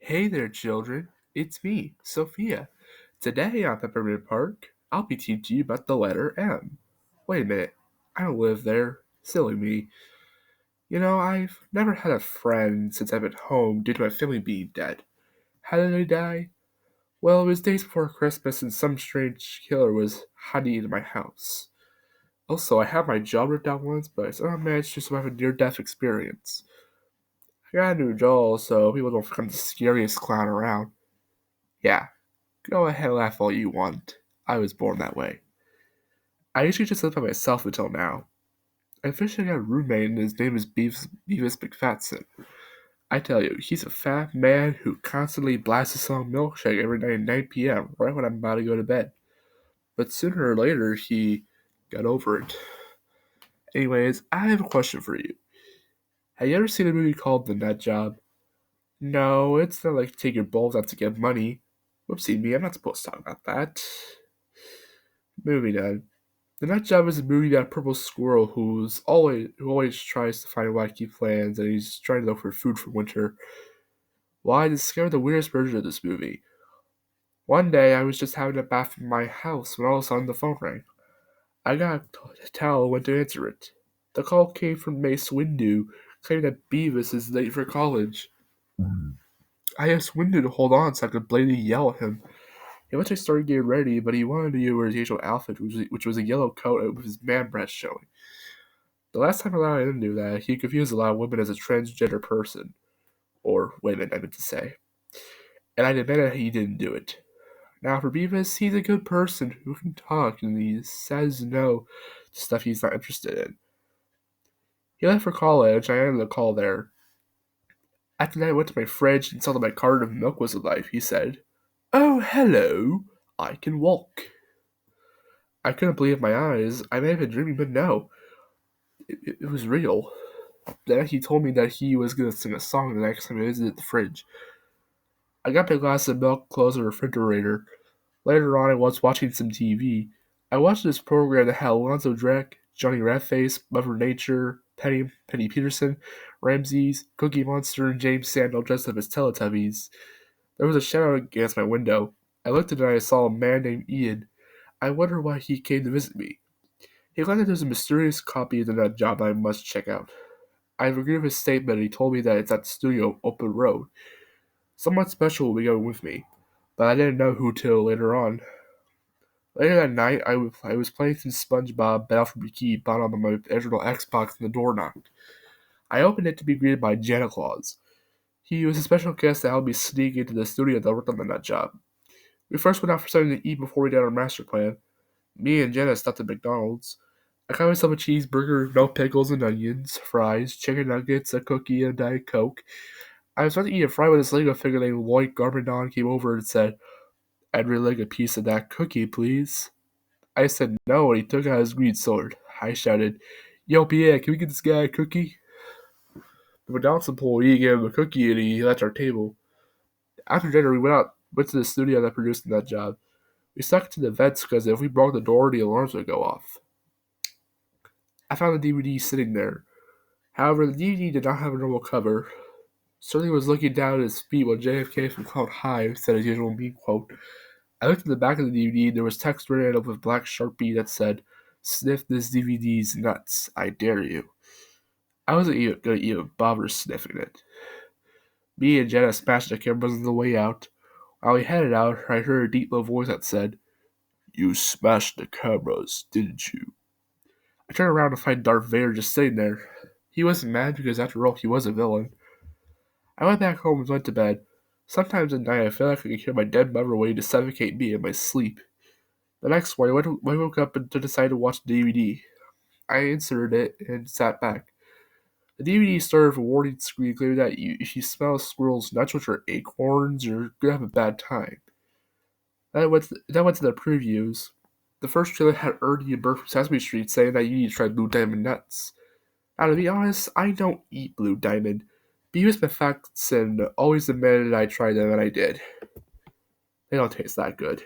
Hey there, children. It's me, Sophia. Today on Peppermint Park, I'll be teaching you about the letter M. Wait a minute, I don't live there. Silly me. I've never had a friend since I've been home due to my family being dead. How did they die? Well, it was days before Christmas and some strange killer was hiding in my house. Also, I have my job written down once, but I somehow managed to survive a near-death experience. I got a new doll so people don't think I'm the scariest clown around. Yeah, go ahead and laugh all you want. I was born that way. I usually just live by myself until now. I officially got a roommate and his name is Beavis McFatson. I tell you, he's a fat man who constantly blasts a song milkshake every night at 9 p.m., right when I'm about to go to bed. But sooner or later, he got over it. Anyways, I have a question for you. Have you ever seen a movie called The Nut Job? No, it's not like take your balls out to get money. Whoopsie me, I'm not supposed to talk about that. Moving on. The Nut Job is a movie about a purple squirrel who always tries to find wacky plans and he's trying to look for food for winter. Well, I discovered the weirdest version of this movie. One day I was just having a bath in my house when all of a sudden the phone rang. I got to tell when to answer it. The call came from Mace Windu, claiming that Beavis is late for college. I asked Windu to hold on so I could blatantly yell at him. He eventually started getting ready, but he wanted to wear his usual outfit, which was a yellow coat with his man breast showing. The last time around I didn't do that, he confused a lot of women as a transgender person. Or women, I meant to say. And I demanded he didn't do it. Now, for Beavis, he's a good person who can talk, and he says no to stuff he's not interested in. He left for college, I ended the call there. After that, I went to my fridge and saw that my carton of milk was alive. He said, "Oh, hello. I can walk." I couldn't believe my eyes. I may have been dreaming, but no. It was real. Then he told me that he was going to sing a song the next time I visited the fridge. I got my glass of milk, closed the refrigerator. Later on, I was watching some TV. I watched this program that had Alonzo Drake, Johnny Ratface, Mother Nature, Penny Peterson, Ramses, Cookie Monster, and James Sandel dressed up as Teletubbies. There was a shadow against my window. I looked at it and I saw a man named Ian. I wonder why he came to visit me. He claimed that there's a mysterious copy of the Nut Job I must check out. I agreed with his statement and he told me that it's at the studio Open Road. Someone special will be going with me, but I didn't know who till later on. Later that night, I was playing some SpongeBob Battle for Bikini Bottom on my original Xbox and the door knocked. I opened it to be greeted by Santa Claus. He was a special guest that helped me sneak into the studio that worked on the Nut Job. We first went out for something to eat before we did our master plan. Me and Jenna stopped at McDonald's. I got myself a cheeseburger, no pickles and onions, fries, chicken nuggets, a cookie, and a Diet Coke. I was about to eat a fry when this Lego figure named Lloyd Garbadon came over and said, "I'd really like a piece of that cookie, please." I said no, and he took out his green sword. I shouted, "Yo, Pierre, can we get this guy a cookie?" The McDonald's employee gave him a cookie and he left our table. After dinner, we went to the studio that produced that job. We stuck to the vents because if we broke the door, the alarms would go off. I found the DVD sitting there. However, the DVD did not have a normal cover. Sterling was looking down at his feet when JFK from Cloud High said his usual meme quote. I looked at the back of the DVD and there was text written up with black Sharpie that said, "Sniff this DVD's nuts, I dare you." I wasn't even gonna even bother sniffing it. Me and Jenna smashed the cameras on the way out. While we headed out, I heard a deep low voice that said, "You smashed the cameras, didn't you?" I turned around to find Darth Vader just sitting there. He wasn't mad because after all he was a villain. I went back home and went to bed. Sometimes at night I feel like I could hear my dead mother waiting to suffocate me in my sleep. The next morning I woke up and decided to watch the DVD. I inserted it and sat back. The DVD started with a warning screen claiming that if you smell squirrels' nuts, which are acorns, you're gonna have a bad time. Then went to the previews. The first trailer had Ernie and Bert from Sesame Street saying that you need to try Blue Diamond nuts. Now, to be honest, I don't eat Blue Diamond. Beavis McFadden always demanded I try them, and I did. They don't taste that good.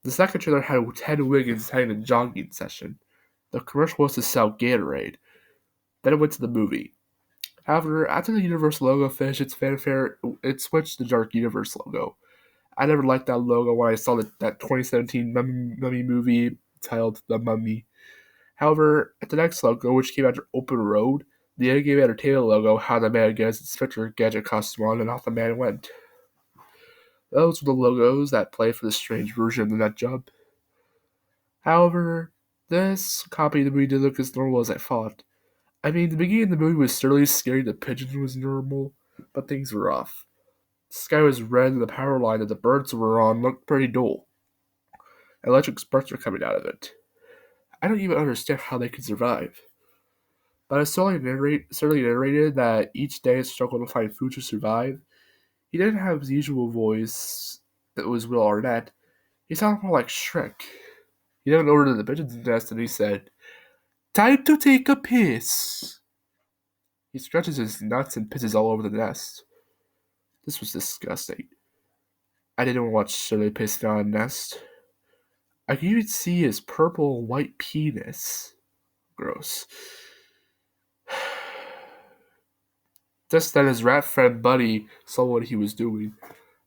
The second trailer had Ted Wiggins having a jogging session. The commercial was to sell Gatorade. Then it went to the movie. However, after the Universe logo finished its fanfare, it switched to Dark Universe logo. I never liked that logo when I saw that 2017 Mummy movie titled The Mummy. However, at the next logo, which came after Open Road, the in-game entertainment logo had the man get his Inspector Gadget costume on, and off the man went. Those were the logos that played for the strange version of the nut job. However, this copy of the movie didn't look as normal as I thought. I mean, the beginning of the movie was certainly scary, the pigeon was normal, but things were off. The sky was red and the power line that the birds were on looked pretty dull. Electric sparks were coming out of it. I don't even understand how they could survive. But as Sully narrated that each day struggled to find food to survive, he didn't have his usual voice that was Will Arnett. He sounded more like Shrek. He then ordered the pigeon's nest and he said, "Time to take a piss." He stretches his nuts and pisses all over the nest. This was disgusting. I didn't want Shirley pissing on a nest. I could even see his purple and white penis. Gross. Just then his rat friend Buddy saw what he was doing.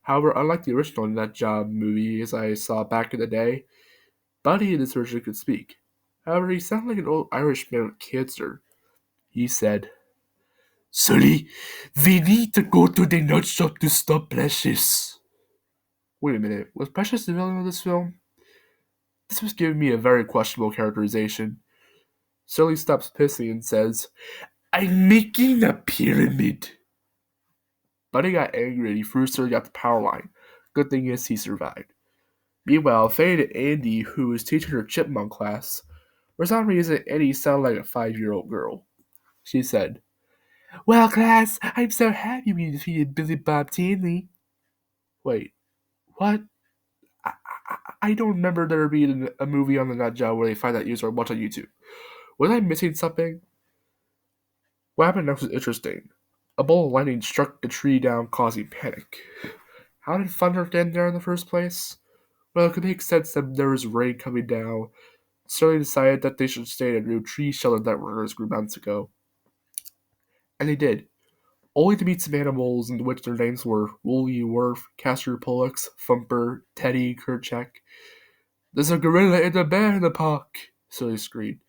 However, unlike the original Nut Job movie as I saw back in the day, Buddy in this version could speak. However, he sounded like an old Irish man with cancer. He said, "Sully, we need to go to the nut shop to stop Precious." Wait a minute, was Precious the villain of this film? This was giving me a very questionable characterization. Sully stops pissing and says, "I'm making a pyramid." Buddy got angry and he threw Sully off the power line. Good thing is he survived. Meanwhile, Faye and Andy, who was teaching her chipmunk class, for some reason Andy sounded like a 5-year-old girl. She said, "Well, class, I'm so happy we defeated Billy Bob Tanley." Wait, what? I don't remember there being a movie on the Nut Job where they find that user or watch on YouTube. Was I missing something? What happened next was interesting. A bolt of lightning struck a tree down, causing panic. How did thunder get there in the first place? Well, it could make sense that there was rain coming down. So they decided that they should stay in a new tree shelter that workers grew months ago. And they did, only to meet some animals in which their names were Woolly Worf, Castor Pollux, Thumper, Teddy, Kerchak. "There's a gorilla and a bear in the park," so they screamed.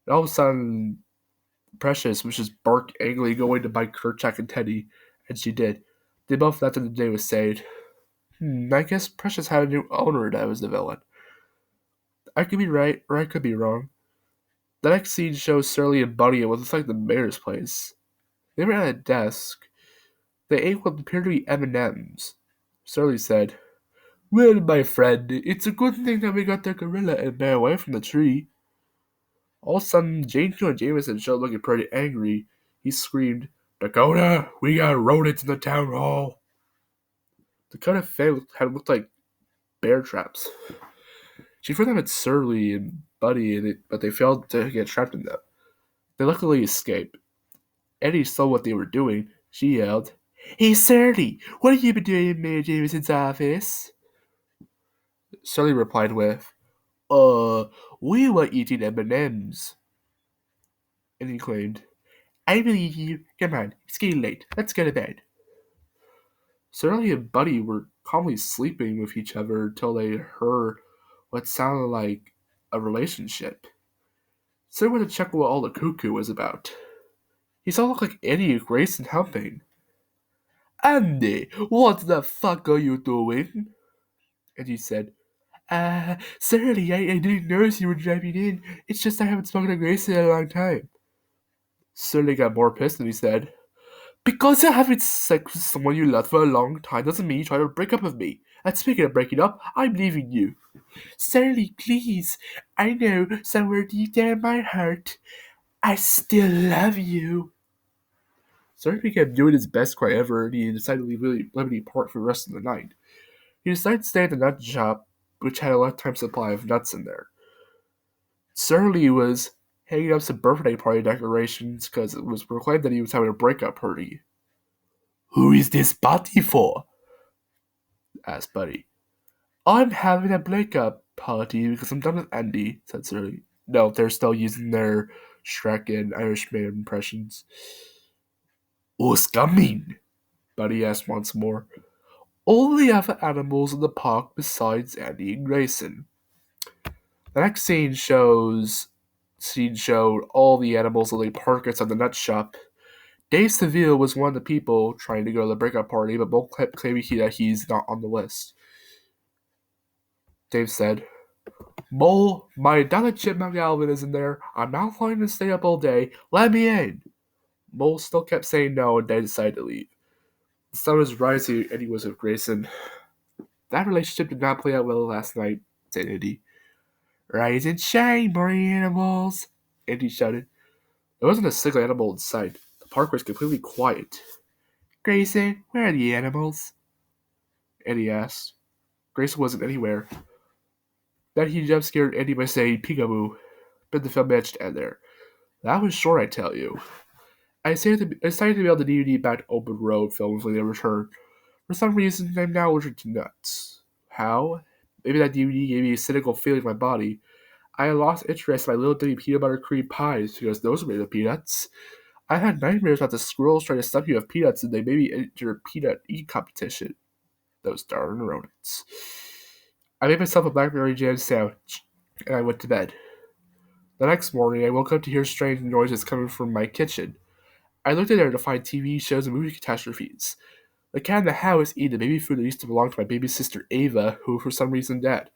And all of a sudden, Precious was just bark angrily going to bite Kerchak and Teddy, and she did. They both left in the day with saying, I guess Precious had a new owner that was the villain. I could be right, or I could be wrong. The next scene shows Shirley and Buddy at what looks like the mayor's place. They were at a desk. They ate what appeared to be M&Ms. Shirley said, "Well, my friend, it's a good thing that we got the gorilla and bear away from the tree." All of a sudden, Jonah Jameson showed looking pretty angry. He screamed, "Dakota, we got rodents in the town hall." Dakota Faye had looked like bear traps. She threw them at Surly and Buddy, but they failed to get trapped in them. They luckily escaped. Eddie saw what they were doing. She yelled, "Hey, Surly, what have you been doing in Mayor Jameson's office?" Surly replied with, We were eating M&Ms. And he claimed, "I believe you. Come on, it's getting late. Let's go to bed." Surly and Buddy were calmly sleeping with each other till they heard what sounded like a relationship. So they went to check what all the cuckoo was about. He saw look like Eddie and Grayson helping. "Andy, what the fuck are you doing?" And he said, Surly, I didn't notice you were driving in. It's just I haven't spoken to Grayson in a long time." Surly got more pissed and he said, "Because you haven't sex with someone you loved for a long time doesn't mean you try to break up with me. And speaking of breaking up, I'm leaving you." "Surly, please. I know somewhere deep down in my heart, I still love you." Surly began doing his best cry ever and he decided to leave Liberty Park for the rest of the night. He decided to stay at the nut shop, which had a lifetime supply of nuts in there. Surly was hanging up some birthday party decorations because it was proclaimed that he was having a breakup party. "Who is this party for?" asked Buddy. "I'm having a breakup party because I'm done with Andy," said Surly. No, they're still using their Shrek and Irishman impressions. What's coming? Buddy asked once more. All the other animals in the park besides Andy and Grayson. The next scene showed all the animals in the park outside the nut shop. Dave Seville was one of the people trying to go to the breakout party, but both kept claiming that he's not on the list. Dave said, Mole, my adopted chipmunk Alvin is in there. I'm not going to stay up all day. Let me in. Mole still kept saying no, and Dave decided to leave. The sun was rising, and he was with Grayson. That relationship did not play out well last night, said Andy. Rise and shine, boring animals, Andy shouted. There wasn't a single animal in sight. The park was completely quiet. Grayson, where are the animals? Andy asked. Grayson wasn't anywhere. Then he jump scared Andy by saying peekaboo, but the film managed to end there. That was short, I tell you. I decided to mail the DVD back to Open Road Films when they returned. For some reason, I'm now allergic to nuts. How? Maybe that DVD gave me a cynical feeling in my body. I lost interest in my little Debbie peanut butter cream pies because those were made of peanuts. I had nightmares about the squirrels trying to stuff you with peanuts and they made me enter a peanut eating competition. Those darn rodents. I made myself a blackberry jam sandwich, and I went to bed. The next morning, I woke up to hear strange noises coming from my kitchen. I looked in there to find TV shows and movie catastrophes. The cat in the house was eating the baby food that used to belong to my baby sister Ava, who for some reason died.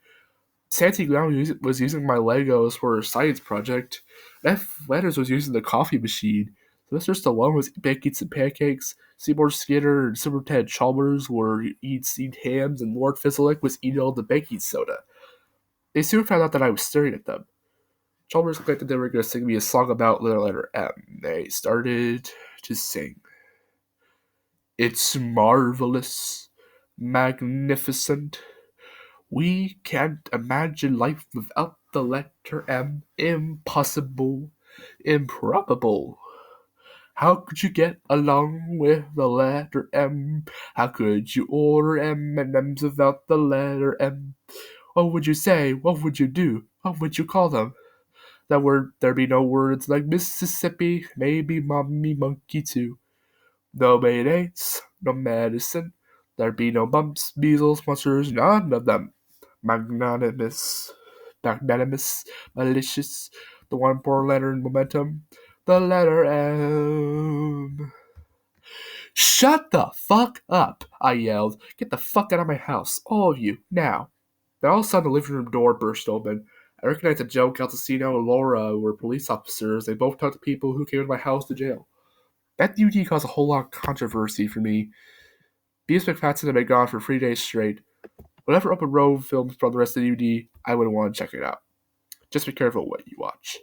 Santi Brown was using my Legos for her science project. F. Letters was using the coffee machine. Mr. Stallone was baking some pancakes. Seymour Skinner and Superintendent Chalmers were eating hams, and Lord Fizzlick was eating all the baking soda. They soon found out that I was staring at them. Chalmers claimed that they were going to sing me a song about the letter M. They started to sing. It's marvelous, magnificent. We can't imagine life without the letter M. Impossible, improbable. How could you get along with the letter M? How could you order M&Ms without the letter M? What would you say? What would you do? What would you call them? There'd be no words like Mississippi, maybe mommy monkey too. No mayonnaise, no medicine. There'd be no bumps, measles, monsters, none of them. Magnanimous, malicious, the one poor letter in momentum, the letter M. Shut the fuck up, I yelled. Get the fuck out of my house, all of you, now. Then all of a sudden the living room door burst open. I recognized that Joe Caltesino and Laura were police officers. They both took the people who came to my house to jail. That DVD caused a whole lot of controversy for me. Beavis McFadden had been gone for 3 days straight. Whenever Open Road films brought the rest of the DVD, I would want to check it out. Just be careful what you watch.